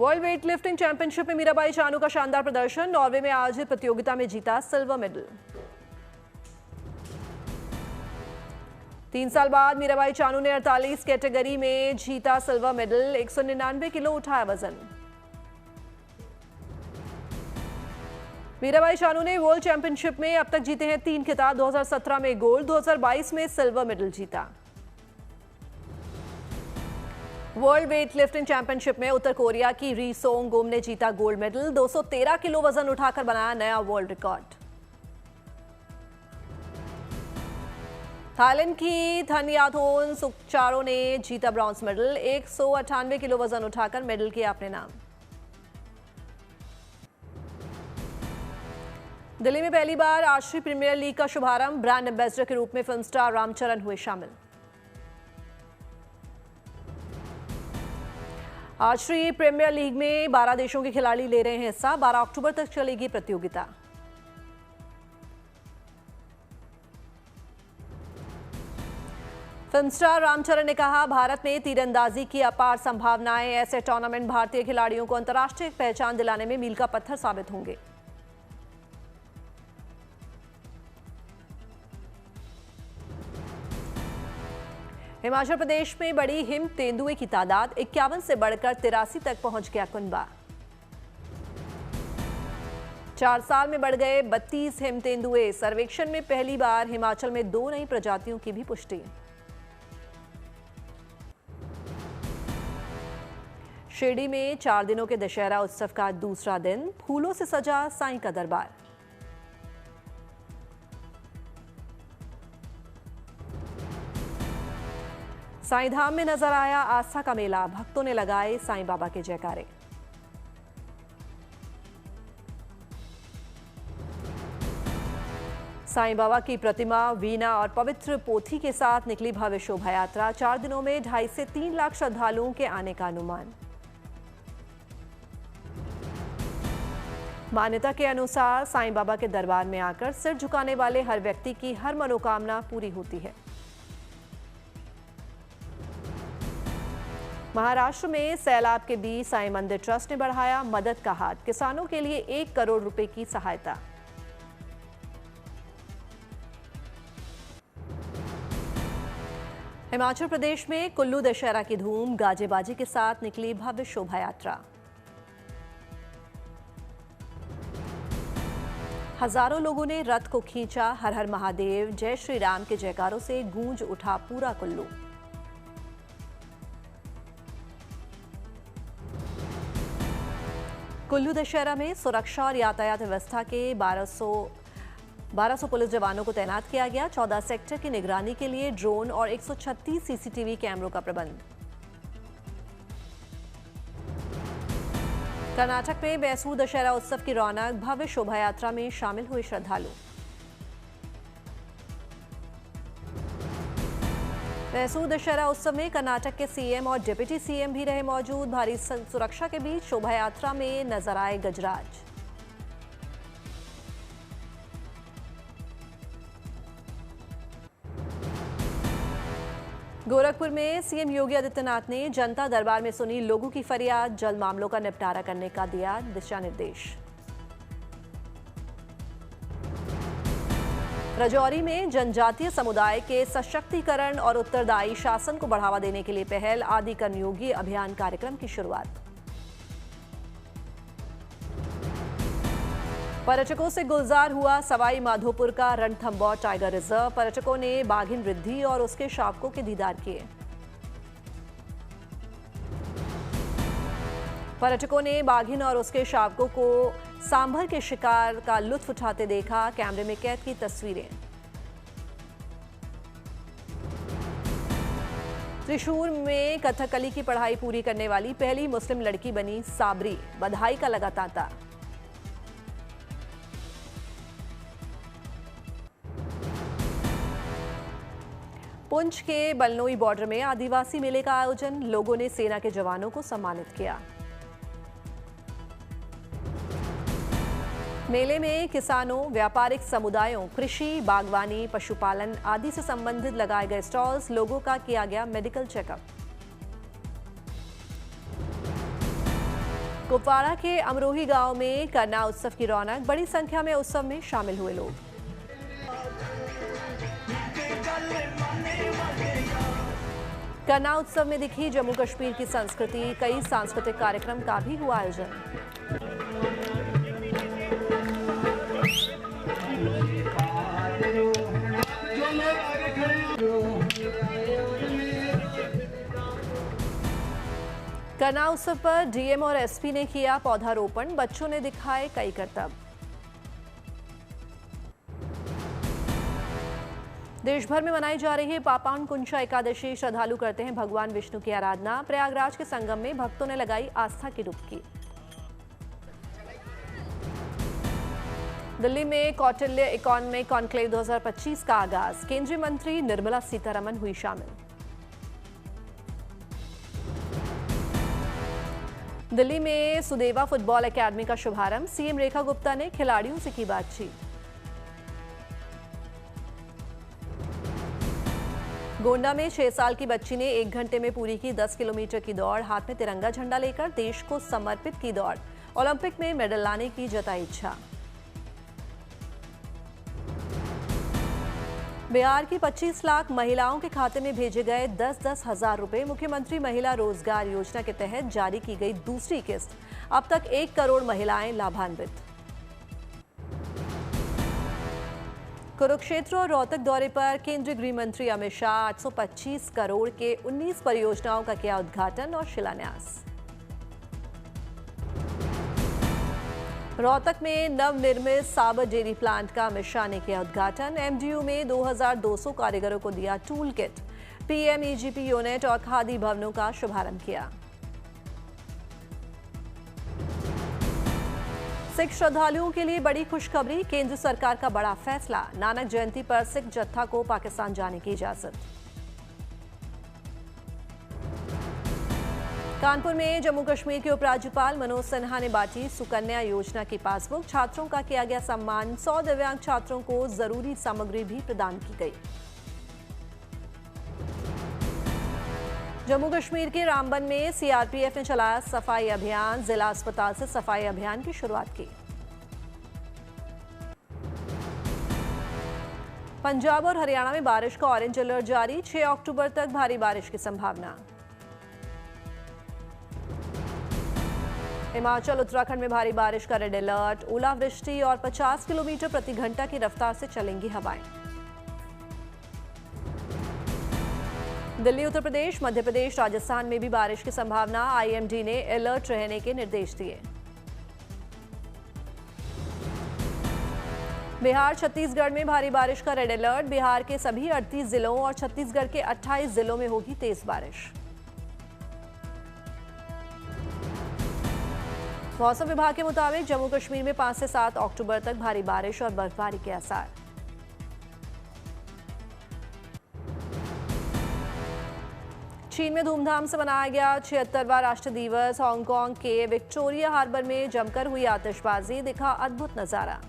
World weight lifting championship में मीराबाई चानू का शानदार प्रदर्शन। नॉर्वे में आज प्रतियोगिता में जीता सिल्वर मेडल। 3 साल बाद मीराबाई चानू ने 48 कैटेगरी में जीता सिल्वर मेडल। 199 किलो उठाया वजन। मीराबाई चानू ने वर्ल्ड चैंपियनशिप में अब तक जीते हैं 3 खिताब। 2017 में गोल्ड, 2022 में सिल्वर मेडल जीता। वर्ल्ड वेट लिफ्टिंग चैंपियनशिप में उत्तर कोरिया की री सोंग गुम ने जीता गोल्ड मेडल। 213 किलो वजन उठाकर बनाया नया वर्ल्ड रिकॉर्ड। थाईलैंड की थनयाथोन सुकचारो ने जीता ब्रॉन्ज मेडल। 198 किलो वजन उठाकर मेडल किया अपने नाम। दिल्ली में पहली बार आश्री प्रीमियर लीग का शुभारंभ। ब्रांड एम्बेसडर के रूप में फिल्म स्टार रामचरण हुए शामिल। आश्री प्रीमियर लीग में 12 देशों के खिलाड़ी ले रहे हैं हिस्सा। 12 अक्टूबर तक चलेगी प्रतियोगिता। फिल्म स्टार रामचरण ने कहा, भारत में तीरंदाजी की अपार संभावनाएं। ऐसे टूर्नामेंट भारतीय खिलाड़ियों को अंतर्राष्ट्रीय पहचान दिलाने में मील का पत्थर साबित होंगे। हिमाचल प्रदेश में बढ़ी हिम तेंदुए की तादाद। 51 से बढ़कर 83 तक पहुंच गया कुनबा। 4 साल में बढ़ गए 32 हिम तेंदुए। सर्वेक्षण में पहली बार हिमाचल में 2 नई प्रजातियों की भी पुष्टि। शिरडी में 4 दिनों के दशहरा उत्सव का दूसरा दिन। फूलों से सजा साईं का दरबार। साईं धाम में नजर आया आस्था का मेला। भक्तों ने लगाए साईं बाबा के जयकारे। साईं बाबा की प्रतिमा, वीणा और पवित्र पोथी के साथ निकली भव्य शोभा यात्रा। 4 दिनों में 2.5 से 3 लाख श्रद्धालुओं के आने का अनुमान। मान्यता के अनुसार साईं बाबा के दरबार में आकर सिर झुकाने वाले हर व्यक्ति की हर मनोकामना पूरी होती है। महाराष्ट्र में सैलाब के बीच साईं मंदिर ट्रस्ट ने बढ़ाया मदद का हाथ। किसानों के लिए 1 करोड़ रुपए की सहायता। हिमाचल प्रदेश में कुल्लू दशहरा की धूम। गाजे बाजे के साथ निकली भव्य शोभा यात्रा। हजारों लोगों ने रथ को खींचा। हर हर महादेव, जय श्री राम के जयकारों से गूंज उठा पूरा कुल्लू। कुल्लू दशहरा में सुरक्षा और यातायात व्यवस्था के 1200 पुलिस जवानों को तैनात किया गया। 14 सेक्टर की निगरानी के लिए ड्रोन और 136 सीसीटीवी कैमरों का प्रबंध। कर्नाटक में मैसूर दशहरा उत्सव की रौनक। भव्य शोभा यात्रा में शामिल हुए श्रद्धालु। मैसूर दशहरा उत्सव में कर्नाटक के सीएम और डिप्टी सीएम भी रहे मौजूद। भारी सुरक्षा के बीच शोभा यात्रा में नजर आए गजराज। गोरखपुर में सीएम योगी आदित्यनाथ ने जनता दरबार में सुनी लोगों की फरियाद। जल्द मामलों का निपटारा करने का दिया दिशा निर्देश। राजौरी में जनजातीय समुदाय के सशक्तिकरण और उत्तरदायी शासन को बढ़ावा देने के लिए पहल। आदि कर्मयोगी अभियान कार्यक्रम की शुरुआत। पर्यटकों से गुलजार हुआ सवाई माधोपुर का रणथंभौर टाइगर रिजर्व। पर्यटकों ने बाघिन रिद्धि और उसके शावकों के दीदार किए। पर्यटकों ने बाघिन और उसके शावकों को सांभर के शिकार का लुत्फ उठाते देखा। कैमरे में कैद की तस्वीरें। त्रिशूर में कथकली की पढ़ाई पूरी करने वाली पहली मुस्लिम लड़की बनी साबरी। बधाई का लगा तांता। पुंछ के बलनोई बॉर्डर में आदिवासी मेले का आयोजन। लोगों ने सेना के जवानों को सम्मानित किया। मेले में किसानों, व्यापारिक समुदायों, कृषि, बागवानी, पशुपालन आदि से संबंधित लगाए गए स्टॉल्स। लोगों का किया गया मेडिकल चेकअप। कुपवाड़ा के अमरोही गांव में करना उत्सव की रौनक, बड़ी संख्या में उत्सव में शामिल हुए लोग। करना उत्सव में दिखी जम्मू कश्मीर की संस्कृति, कई सांस्कृतिक कार्यक्रम का भी हुआ आयोजन। करना उत्सव पर डीएम और एसपी ने किया पौधारोपण, बच्चों ने दिखाए कई करतब। देश भर में मनाई जा रही है पापान कुंचा एकादशी, श्रद्धालु करते हैं भगवान विष्णु की आराधना। प्रयागराज के संगम में भक्तों ने लगाई आस्था की डुबकी। दिल्ली में कौटिल्य इकोनॉमिक कॉन्क्लेव 2025 का आगाज, केंद्रीय मंत्री निर्मला सीतारमण हुई शामिल। दिल्ली में सुदेवा फुटबॉल एकेडमी का शुभारंभ, सीएम रेखा गुप्ता ने खिलाड़ियों से की बातचीत। गोंडा में 6 साल की बच्ची ने 1 घंटे में पूरी की 10 किलोमीटर की दौड़, हाथ में तिरंगा झंडा लेकर देश को समर्पित की दौड़। ओलंपिक में मेडल लाने की जताई इच्छा। बिहार की 25 लाख महिलाओं के खाते में भेजे गए 10-10 हजार रुपए। मुख्यमंत्री महिला रोजगार योजना के तहत जारी की गई दूसरी किस्त, अब तक 1 करोड़ महिलाएं लाभान्वित। कुरुक्षेत्र और रोहतक दौरे पर केंद्रीय गृह मंत्री अमित शाह 825 करोड़ के 19 परियोजनाओं का किया उद्घाटन और शिलान्यास। रोहतक में नवनिर्मित साबर डेयरी प्लांट का अमित शाह ने किया उद्घाटन। एमडीयू में 2200 कारीगरों को दिया टूल किट। पीएमईजीपी यूनिट और खादी भवनों का शुभारंभ किया। सिख श्रद्धालुओं के लिए बड़ी खुशखबरी, केंद्र सरकार का बड़ा फैसला। नानक जयंती पर सिख जत्था को पाकिस्तान जाने की इजाजत। कानपुर में जम्मू कश्मीर के उपराज्यपाल मनोज सिन्हा ने बांटी सुकन्या योजना की पासबुक। छात्रों का किया गया सम्मान। 100 दिव्यांग छात्रों को जरूरी सामग्री भी प्रदान की गई। जम्मू कश्मीर के रामबन में सीआरपीएफ ने चलाया सफाई अभियान। जिला अस्पताल से सफाई अभियान की शुरुआत की। पंजाब और हरियाणा में बारिश का ऑरेंज अलर्ट जारी, 6 अक्टूबर तक भारी बारिश की संभावना। हिमाचल उत्तराखंड में भारी बारिश का रेड अलर्ट, ओलावृष्टि और 50 किलोमीटर प्रति घंटा की रफ्तार से चलेंगी हवाएं। दिल्ली, उत्तर प्रदेश, मध्य प्रदेश, राजस्थान में भी बारिश की संभावना। आईएमडी ने अलर्ट रहने के निर्देश दिए। बिहार, छत्तीसगढ़ में भारी बारिश का रेड अलर्ट। बिहार के सभी 38 जिलों और छत्तीसगढ़ के 28 जिलों में होगी तेज बारिश। मौसम विभाग के मुताबिक जम्मू कश्मीर में 5 से 7 अक्टूबर तक भारी बारिश और बर्फबारी के आसार। चीन में धूमधाम से मनाया गया 76वां राष्ट्र दिवस। हांगकांग के विक्टोरिया हार्बर में जमकर हुई आतिशबाजी, दिखा अद्भुत नजारा।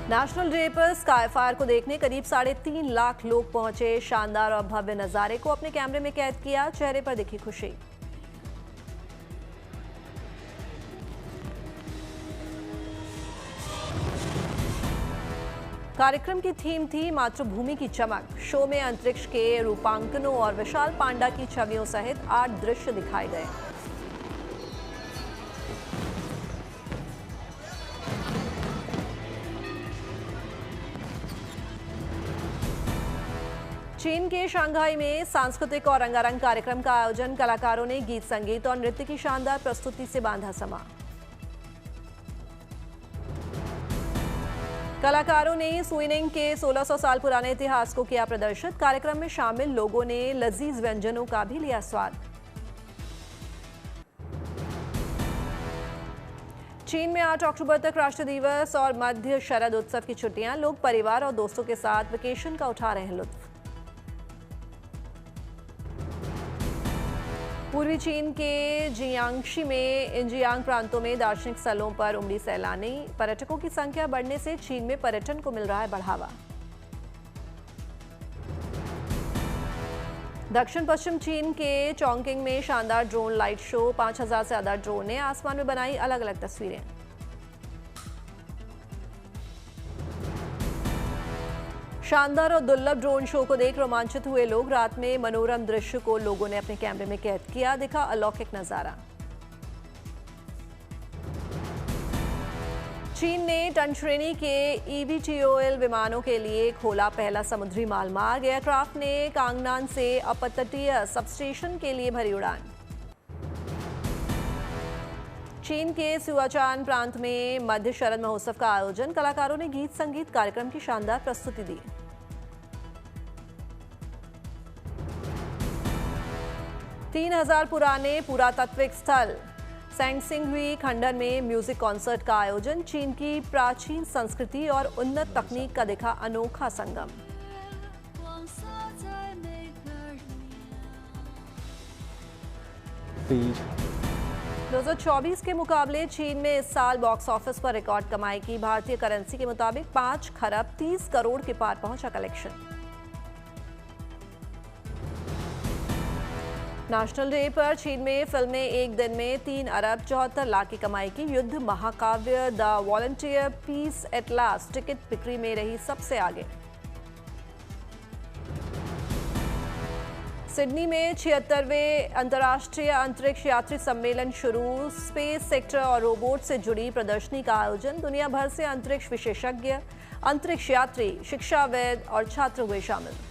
नेशनल डे पर स्काई फायर को देखने करीब 3.5 लाख लोग पहुंचे। शानदार और भव्य नजारे को अपने कैमरे में कैद किया, चेहरे पर दिखी खुशी। कार्यक्रम की थीम थी मातृभूमि की चमक। शो में अंतरिक्ष के रूपांकनों और विशाल पांडा की छवियों सहित 8 दृश्य दिखाए गए। चीन के शंघाई में सांस्कृतिक और रंगारंग कार्यक्रम का आयोजन। कलाकारों ने गीत, संगीत और नृत्य की शानदार प्रस्तुति से बांधा समा। कलाकारों ने स्वीनिंग के 1600 साल पुराने इतिहास को किया प्रदर्शित। कार्यक्रम में शामिल लोगों ने लजीज व्यंजनों का भी लिया स्वाद। चीन में 8 अक्टूबर तक राष्ट्र दिवस और मध्य शरद उत्सव की छुट्टियां। लोग परिवार और दोस्तों के साथ वेकेशन का उठा रहे हैं लुत्फ। पूर्वी चीन के जियांगशी में इंजियांग प्रांतों में दार्शनिक स्थलों पर उमड़ी सैलानी। पर्यटकों की संख्या बढ़ने से चीन में पर्यटन को मिल रहा है बढ़ावा। दक्षिण पश्चिम चीन के चोंगकिंग में शानदार ड्रोन लाइट शो। 5000 से ज्यादा ड्रोन ने आसमान में बनाई अलग अलग तस्वीरें। शानदार और दुर्लभ ड्रोन शो को देख रोमांचित हुए लोग। रात में मनोरम दृश्य को लोगों ने अपने कैमरे में कैद किया। दिखा अलौकिक नजारा। चीन ने टन श्रेणी के eVTOL विमानों के लिए खोला पहला समुद्री माल मार्ग। एयरक्राफ्ट ने कांगनान से अपतटीय सबस्टेशन के लिए भरी उड़ान। चीन के सियाचेन प्रांत में मध्य शरद महोत्सव का आयोजन। कलाकारों ने गीत संगीत कार्यक्रम की शानदार प्रस्तुति दी। तीन 3000 पुराने पुरातात्विक स्थल सैंगसिंगहुई खंडर में म्यूजिक कॉन्सर्ट का आयोजन। चीन की प्राचीन संस्कृति और उन्नत तकनीक का दिखा अनोखा संगम। तीज 2024 के मुकाबले चीन में इस साल बॉक्स ऑफिस पर रिकॉर्ड कमाई की। भारतीय करेंसी के मुताबिक 5 खरब 30 करोड़ के पार पहुंचा कलेक्शन। नेशनल डे पर चीन में फिल्में एक दिन में 3 अरब 74 लाख की कमाई की। युद्ध महाकाव्य the volunteer peace at last ticket बिक्री में रही सबसे आगे। सिडनी में 76वें अंतर्राष्ट्रीय अंतरिक्ष यात्री सम्मेलन शुरू। स्पेस सेक्टर और रोबोट से जुड़ी प्रदर्शनी का आयोजन। दुनिया भर से अंतरिक्ष विशेषज्ञ, अंतरिक्ष यात्री, शिक्षाविद और छात्र हुए शामिल।